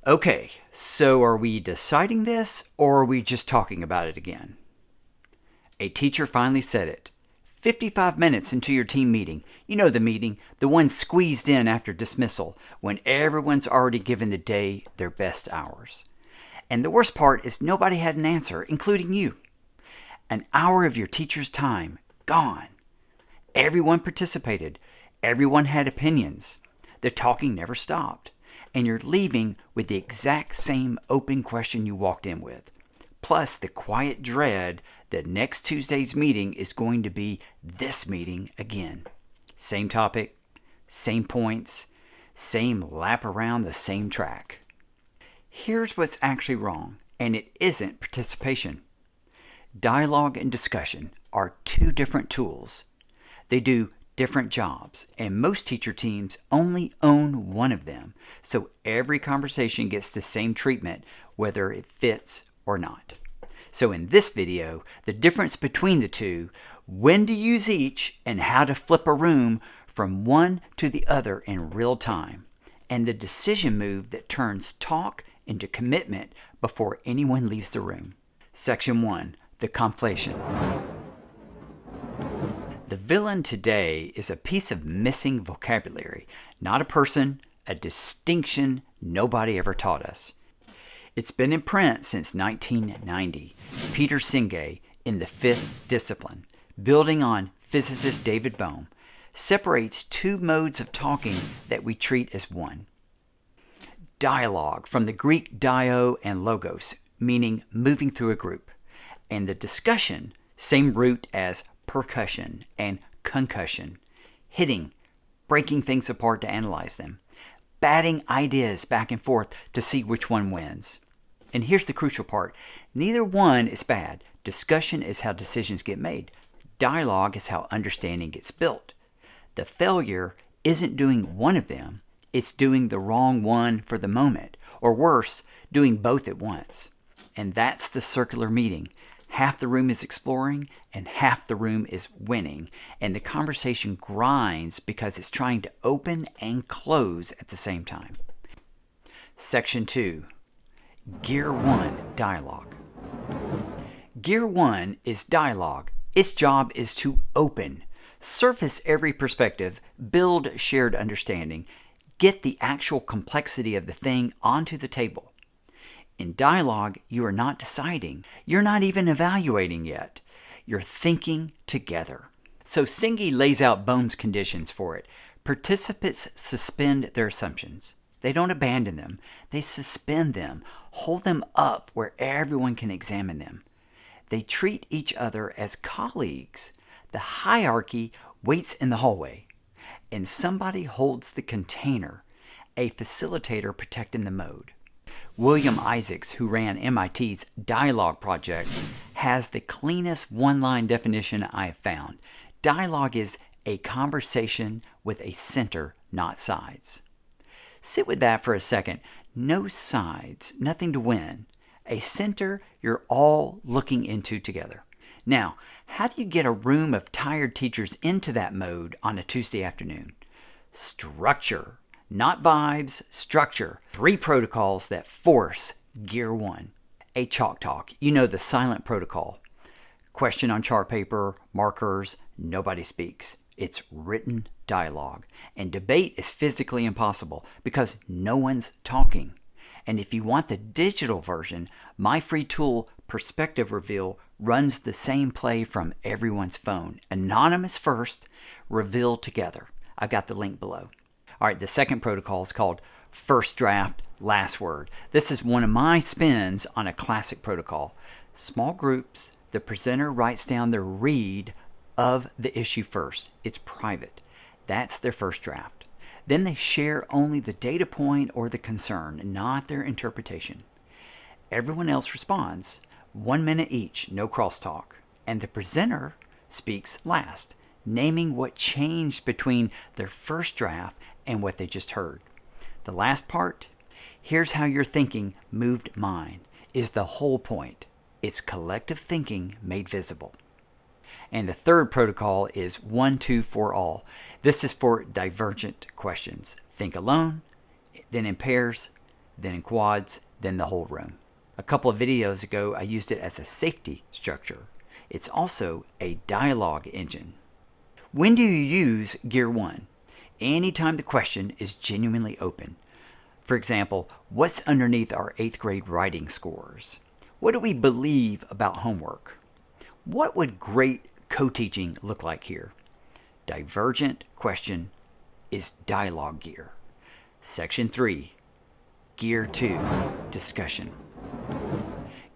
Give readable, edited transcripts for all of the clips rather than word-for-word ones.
Okay, so are we deciding this or are we just talking about it again? A teacher finally said it. 55 minutes into your team meeting. You know the meeting, the one squeezed in after dismissal when everyone's already given the day their best hours. And the worst part is nobody had an answer, including you. An hour of your teacher's time, gone. Everyone participated. Everyone had opinions. The talking never stopped. And you're leaving with the exact same open question you walked in with. Plus the quiet dread that next Tuesday's meeting is going to be this meeting again. Same topic, same points, same lap around the same track. Here's what's actually wrong, and it isn't participation. Dialogue and discussion are two different tools. They do different jobs, and most teacher teams only own one of them, so every conversation gets the same treatment whether it fits or not. So in this video, the difference between the two, when to use each, and how to flip a room from one to the other in real time, and the decision move that turns talk into commitment before anyone leaves the room. Section 1, the conflation. The villain today is a piece of missing vocabulary, not a person, a distinction nobody ever taught us. It's been in print since 1990. Peter Senge, in The Fifth Discipline, building on physicist David Bohm, separates two modes of talking that we treat as one. Dialogue, from the Greek dio and logos, meaning moving through a group, and the discussion, same root as percussion and concussion, hitting, breaking things apart to analyze them, batting ideas back and forth to see which one wins. And here's the crucial part. Neither one is bad. Discussion is how decisions get made. Dialogue is how understanding gets built. The failure isn't doing one of them. It's doing the wrong one for the moment. Or worse, doing both at once. And that's the circular meeting. Half the room is exploring and half the room is winning. And the conversation grinds because it's trying to open and close at the same time. Section 2. Gear 1, dialogue. Gear 1 is dialogue. Its job is to open, surface every perspective, build shared understanding, get the actual complexity of the thing onto the table. In dialogue, you are not deciding. You're not even evaluating yet. You're thinking together. So Senge lays out Bohm's conditions for it. Participants suspend their assumptions. They don't abandon them. They suspend them, hold them up where everyone can examine them. They treat each other as colleagues. The hierarchy waits in the hallway, and somebody holds the container, a facilitator protecting the mode. William Isaacs, who ran MIT's Dialogue Project, has the cleanest one-line definition I have found. Dialogue is a conversation with a center, not sides. Sit with that for a second. No sides, nothing to win. A center you're all looking into together. Now, how do you get a room of tired teachers into that mode on a Tuesday afternoon? Structure. Not vibes, structure. 3 protocols that force Gear 1. A chalk talk. You know, the silent protocol. Question on chart paper, markers, nobody speaks. It's written dialogue. And debate is physically impossible because no one's talking. And if you want the digital version, my free tool, Perspective Reveal, runs the same play from everyone's phone. Anonymous first, reveal together. I've got the link below. All right, the second protocol is called First Draft, Last Word. This is one of my spins on a classic protocol. Small groups, the presenter writes down the read of the issue first. It's private. That's their first draft. Then they share only the data point or the concern, not their interpretation. Everyone else responds, 1 minute each, no crosstalk. And the presenter speaks last, naming what changed between their first draft and what they just heard. The last part, here's how your thinking moved mine, is the whole point. It's collective thinking made visible. And the third protocol is 1, 2, for all. This is for divergent questions. Think alone, then in pairs, then in quads, then the whole room. A couple of videos ago, I used it as a safety structure. It's also a dialogue engine. When do you use Gear 1? Anytime the question is genuinely open. For example, what's underneath our 8th grade writing scores? What do we believe about homework? What would great co-teaching look like here? Divergent question is dialogue gear. Section 3, Gear 2, discussion.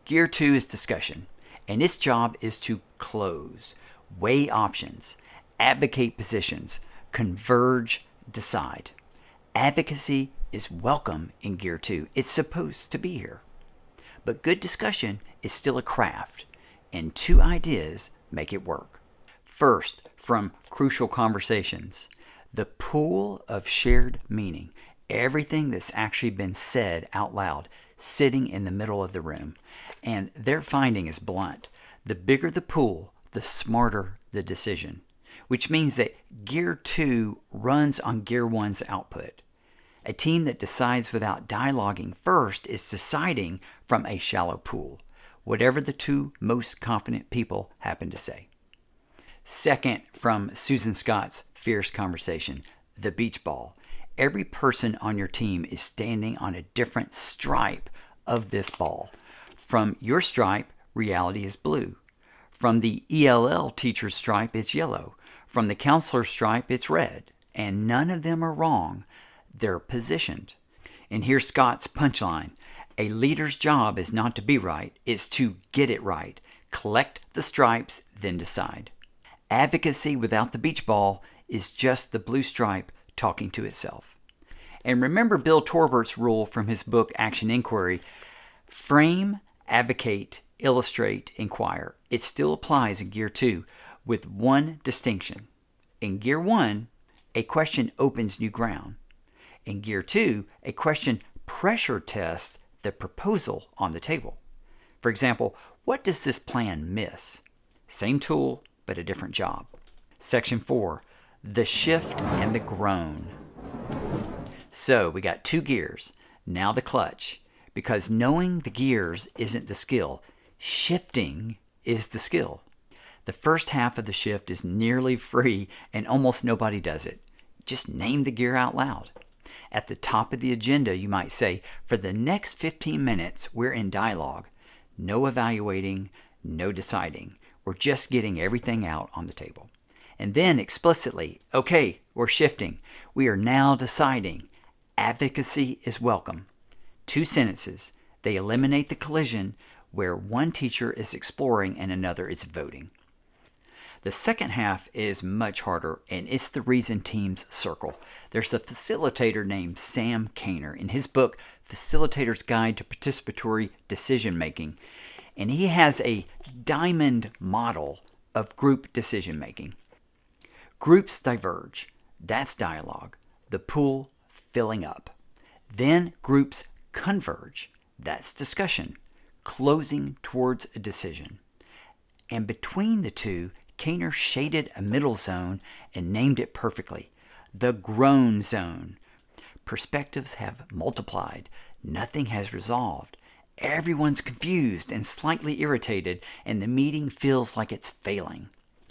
Gear 2 is discussion, and its job is to close, weigh options, advocate positions, converge, decide. Advocacy is welcome in Gear 2. It's supposed to be here. But good discussion is still a craft, and 2 ideas make it work. First, from crucial conversations, the pool of shared meaning, everything that's actually been said out loud, sitting in the middle of the room. And their finding is blunt. The bigger the pool, the smarter the decision, which means that Gear 2 runs on Gear 1's output. A team that decides without dialoguing first is deciding from a shallow pool, whatever the 2 most confident people happen to say. Second, from Susan Scott's fierce conversation, the beach ball. Every person on your team is standing on a different stripe of this ball. From your stripe, reality is blue. From the ELL teacher's stripe, it's yellow. From the counselor's stripe, it's red. And none of them are wrong. They're positioned. And here's Scott's punchline. A leader's job is not to be right, it's to get it right. Collect the stripes, then decide. Advocacy without the beach ball is just the blue stripe talking to itself. And remember Bill Torbert's rule from his book Action Inquiry: frame, advocate, illustrate, inquire. It still applies in Gear 2 with one distinction. In Gear 1, a question opens new ground. In Gear 2, a question pressure tests the proposal on the table. For example, what does this plan miss? Same tool, but a different job. Section 4, the shift and the groan. So we got 2 gears, now the clutch. Because knowing the gears isn't the skill, shifting is the skill. The first half of the shift is nearly free and almost nobody does it. Just name the gear out loud. At the top of the agenda, you might say, for the next 15 minutes, we're in dialogue. No evaluating, no deciding. We're just getting everything out on the table. And then explicitly, okay, we're shifting. We are now deciding. Advocacy is welcome. 2 sentences. They eliminate the collision where one teacher is exploring and another is voting. The second half is much harder, and it's the reason teams circle. There's a facilitator named Sam Kainer in his book, Facilitator's Guide to Participatory Decision Making, and he has a diamond model of group decision making. Groups diverge. That's dialogue. The pool filling up. Then groups converge. That's discussion, closing towards a decision. And between the 2, Kainer shaded a middle zone and named it perfectly, the Groan Zone. Perspectives have multiplied. Nothing has resolved. Everyone's confused and slightly irritated, and the meeting feels like it's failing.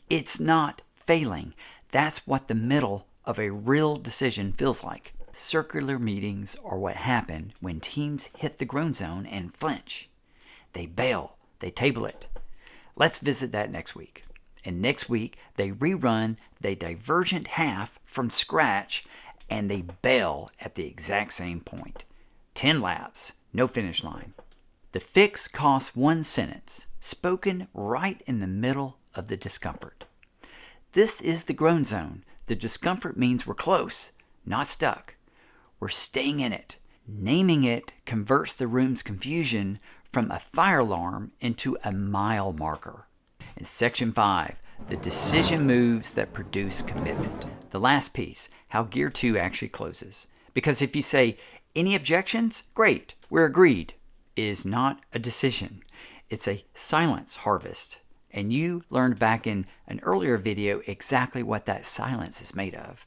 It's not failing. That's what the middle of a real decision feels like. Circular meetings are what happen when teams hit the Groan Zone and flinch. They bail. They table it. Let's visit that next week. And next week, they rerun the divergent half from scratch, and they bail at the exact same point. 10 laps, no finish line. The fix costs 1 sentence, spoken right in the middle of the discomfort. This is the Groan Zone. The discomfort means we're close, not stuck. We're staying in it. Naming it converts the room's confusion from a fire alarm into a mile marker. In Section 5, the decision moves that produce commitment. The last piece, how Gear 2 actually closes. Because if you say, any objections? Great, we're agreed, is not a decision. It's a silence harvest. And you learned back in an earlier video exactly what that silence is made of.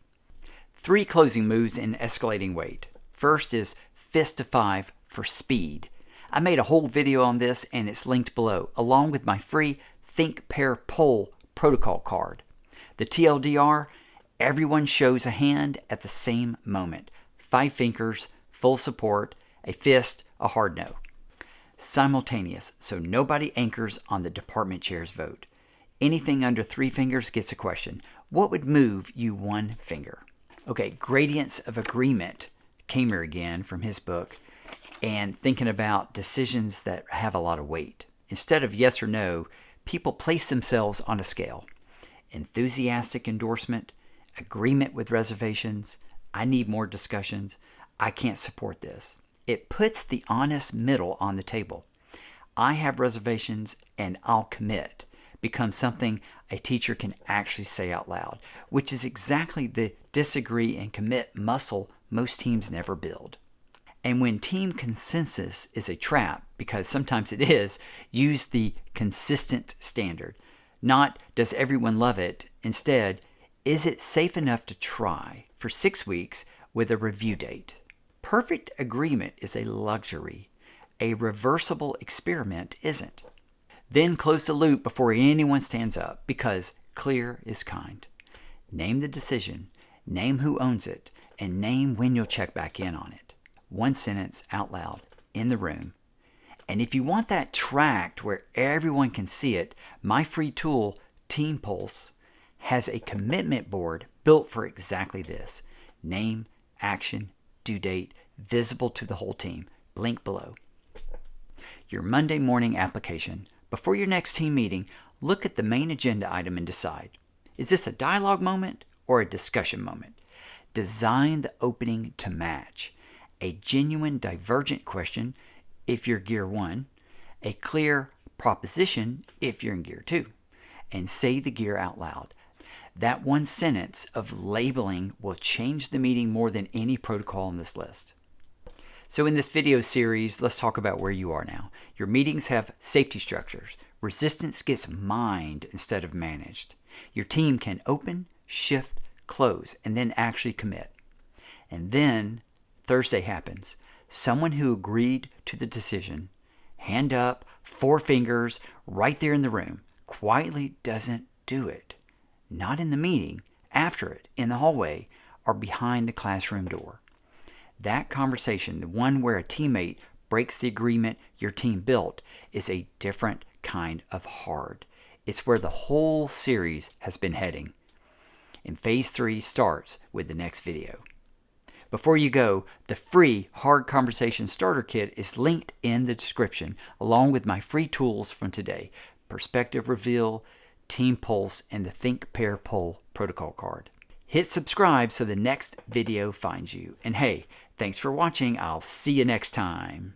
3 closing moves in escalating weight. First is fist to 5 for speed. I made a whole video on this and it's linked below, along with my free Think, Pair, Pull protocol card. The TLDR, everyone shows a hand at the same moment. 5 fingers, full support, a fist, a hard no. Simultaneous, so nobody anchors on the department chair's vote. Anything under 3 fingers gets a question. What would move you 1 finger? Okay, gradients of agreement came here again from his book, and thinking about decisions that have a lot of weight. Instead of yes or no, people place themselves on a scale. Enthusiastic endorsement, agreement with reservations, I need more discussions, I can't support this. It puts the honest middle on the table. I have reservations and I'll commit becomes something a teacher can actually say out loud, which is exactly the disagree and commit muscle most teams never build. And when team consensus is a trap, because sometimes it is, use the consistent standard. Not does everyone love it, instead, is it safe enough to try for 6 weeks with a review date? Perfect agreement is a luxury. A reversible experiment isn't. Then close the loop before anyone stands up, because clear is kind. Name the decision, name who owns it, and name when you'll check back in on it. 1 sentence out loud in the room. And if you want that tracked where everyone can see it, my free tool, Team Pulse, has a commitment board built for exactly this. Name, action, due date, visible to the whole team. Link below. Your Monday morning application. Before your next team meeting, look at the main agenda item and decide. Is this a dialogue moment or a discussion moment? Design the opening to match. A genuine divergent question if you're gear 1, a clear proposition if you're in gear 2, and say the gear out loud. That 1 sentence of labeling will change the meeting more than any protocol on this list. So in this video series, let's talk about where you are now. Your meetings have safety structures. Resistance gets mined instead of managed. Your team can open, shift, close, and then actually commit. And then Thursday happens. Someone who agreed to the decision, hand up, 4 fingers, right there in the room, quietly doesn't do it. Not in the meeting, after it, in the hallway, or behind the classroom door. That conversation, the one where a teammate breaks the agreement your team built, is a different kind of hard. It's where the whole series has been heading. And phase 3 starts with the next video. Before you go, the free Hard Conversation Starter Kit is linked in the description, along with my free tools from today, Perspective Reveal, Team Pulse, and the Think, Pair, Pull protocol card. Hit subscribe so the next video finds you. And hey, thanks for watching. I'll see you next time.